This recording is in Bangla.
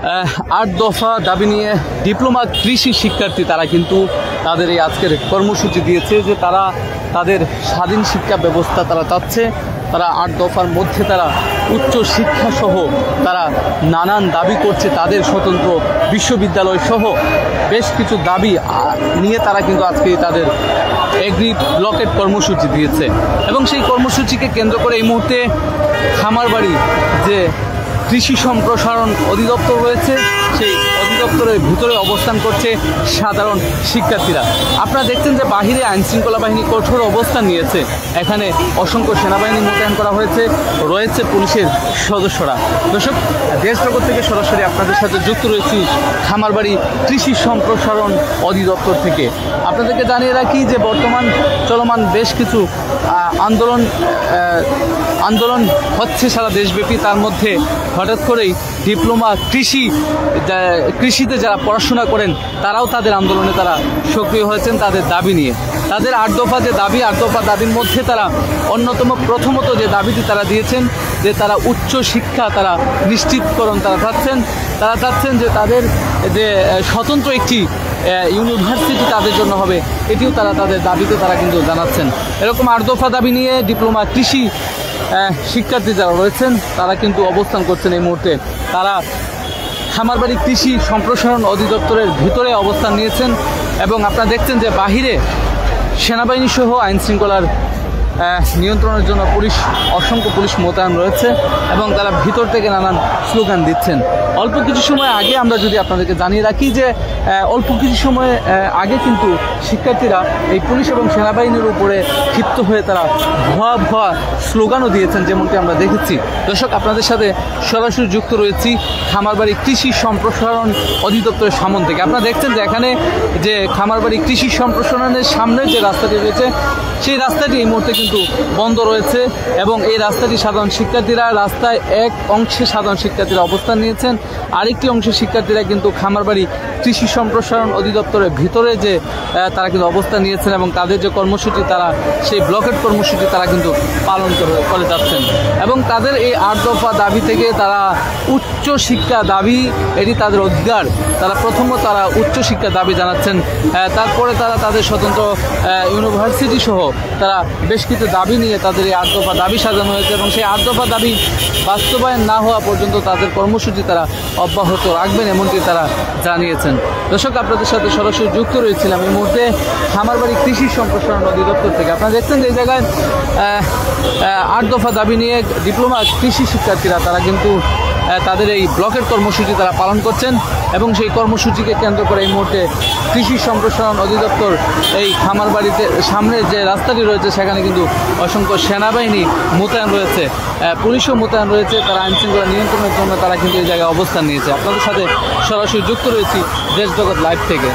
8 দফা দাবি নিয়ে ডিপ্লোমা কৃষি শিক্ষার্থী তারা কিন্তু তাদের এই আজকের কর্মসূচি দিয়েছে যে তারা তাদের স্বাধীন শিক্ষা ব্যবস্থা তারা চাচ্ছে। তারা 8 দফার মধ্যে তারা উচ্চ শিক্ষা সহ তারা নানান দাবি করছে, তাদের স্বতন্ত্র বিশ্ববিদ্যালয় সহ বেশ কিছু দাবি নিয়ে তারা কিন্তু আজকে তাদের এগ্রি ব্লকেট কর্মসূচি দিয়েছে। এবং সেই কর্মসূচিকে কেন্দ্র করে এই মুহূর্তে খামারবাড়ি যে কৃষি সম্প্রসারণ অধিদপ্তর রয়েছে সেই অধিদপ্তরের ভিতরে অবস্থান করছে সাধারণ শিক্ষার্থীরা। আপনারা দেখছেন যে বাহিরে আইনশৃঙ্খলা বাহিনী কঠোর অবস্থান নিয়েছে, এখানে অসংখ্য সেনাবাহিনী মোতায়েন করা হয়েছে, রয়েছে পুলিশের সদস্যরা। দর্শক, দেশজগৎ থেকে সরাসরি আপনাদের সাথে যুক্ত রয়েছি খামারবাড়ি কৃষি সম্প্রসারণ অধিদপ্তর থেকে। আপনাদেরকে জানিয়ে রাখি যে বর্তমান চলমান বেশ কিছু আন্দোলন হচ্ছে সারা দেশব্যাপী। তার মধ্যে হঠাৎ করেই ডিপ্লোমা কৃষিতে যারা পড়াশোনা করেন তারাও তাদের আন্দোলনে তারা সক্রিয় হয়েছেন তাদের দাবি নিয়ে। তাদের 8 দফা যে দাবি, 8 দফা দাবির মধ্যে তারা অন্যতম প্রথমত যে দাবিটি তারা দিয়েছেন যে তারা উচ্চ শিক্ষা তারা নিশ্চিতকরণ তারা চাচ্ছেন যে তাদের যে স্বতন্ত্র একটি ইউনিভার্সিটি তাদের জন্য হবে, এটিও তারা তাদের দাবিতে তারা কিন্তু জানাচ্ছেন। এরকম 8 দফা দাবি নিয়ে ডিপ্লোমা কৃষি শিক্ষার্থী যারা রয়েছেন তারা কিন্তু অবস্থান করছেন এই মুহূর্তে। তারা খামারবাড়ি কৃষি সম্প্রসারণ অধিদপ্তরের ভিতরে অবস্থান নিয়েছেন এবং আপনারা দেখছেন যে বাহিরে সেনাবাহিনী সহ আইন শৃঙ্খলার নিয়ন্ত্রণের জন্য অসংখ্য পুলিশ মোতায়েন রয়েছে এবং তারা ভিতর থেকে নানান স্লোগান দিচ্ছেন। অল্প কিছু সময় আগে আমরা যদি আপনাদেরকে জানিয়ে রাখি যে অল্প কিছু সময় আগে কিন্তু শিক্ষার্থীরা এই পুলিশ এবং সেনাবাহিনীর উপরে ক্ষিপ্ত হয়ে তারা ভুয়া স্লোগানও দিয়েছেন, যেমনটি আমরা দেখেছি। দর্শক, আপনাদের সাথে সরাসরি যুক্ত রয়েছি খামারবাড়ি কৃষি সম্প্রসারণ অধিদপ্তরের সামনে থেকে। আপনারা দেখছেন যে এখানে যে খামারবাড়ি কৃষি সম্প্রসারণের সামনে যে রাস্তাটি রয়েছে সেই রাস্তাটি এই মুহূর্তে কিন্তু বন্ধ রয়েছে এবং এই রাস্তাটি সাধারণ শিক্ষার্থীরা রাস্তায় এক অংশে সাধারণ শিক্ষার্থীরা অবস্থান নিয়েছেন, আরেকটি অংশের শিক্ষার্থীরা কিন্তু খামারবাড়ি কৃষি সম্প্রসারণ অধিদপ্তরের ভিতরে যে তারা কিন্তু অবস্থান নিয়েছেন এবং তাদের যে কর্মসূচি তারা সেই ব্লকেট কর্মসূচি তারা কিন্তু পালন করে যাচ্ছেন। এবং তাদের এই 8 দফা দাবি থেকে তারা উচ্চ শিক্ষা দাবি, এটি তাদের অধিকার। তারা প্রথমত তারা উচ্চ শিক্ষা দাবি জানাচ্ছেন, তারপরে তারা তাদের স্বতন্ত্র ইউনিভার্সিটি সহ তারা বেশ কিছু দাবি নিয়ে তাদের এই 8 দফা দাবি সাজানো হয়েছে এবং সেই 8 দফা দাবি বাস্তবায়ন না হওয়া পর্যন্ত তাদের কর্মসূচি তারা অব্যাহত রাখবেন এমনটি তারা জানিয়েছেন। দর্শক, আপনাদের সাথে সরাসরি যুক্ত রয়েছিলাম এই মুহূর্তে খামারবাড়ি কৃষি সম্প্রসারণ অধিদপ্তর থেকে। আপনারা দেখছেন যে এই জায়গায় 8 দফা দাবি নিয়ে ডিপ্লোমা কৃষি শিক্ষার্থীরা তারা কিন্তু তাদের এই ব্লকের কর্মসূচি তারা পালন করছেন এবং সেই কর্মসূচিকে কেন্দ্র করে এই মুহূর্তে কৃষি সম্প্রসারণ অধিদপ্তর এই খামারবাড়িতে সামনে যে রাস্তাটি রয়েছে সেখানে কিন্তু অসংখ্য সেনাবাহিনী মোতায়েন রয়েছে, পুলিশও মোতায়েন রয়েছে। তারা আইনশৃঙ্খলা নিয়ন্ত্রণের জন্য তারা কিন্তু এই জায়গায় অবস্থান নিয়েছে। আপনাদের সাথে সরাসরি যুক্ত রয়েছি দেশজগৎ লাইভ থেকে।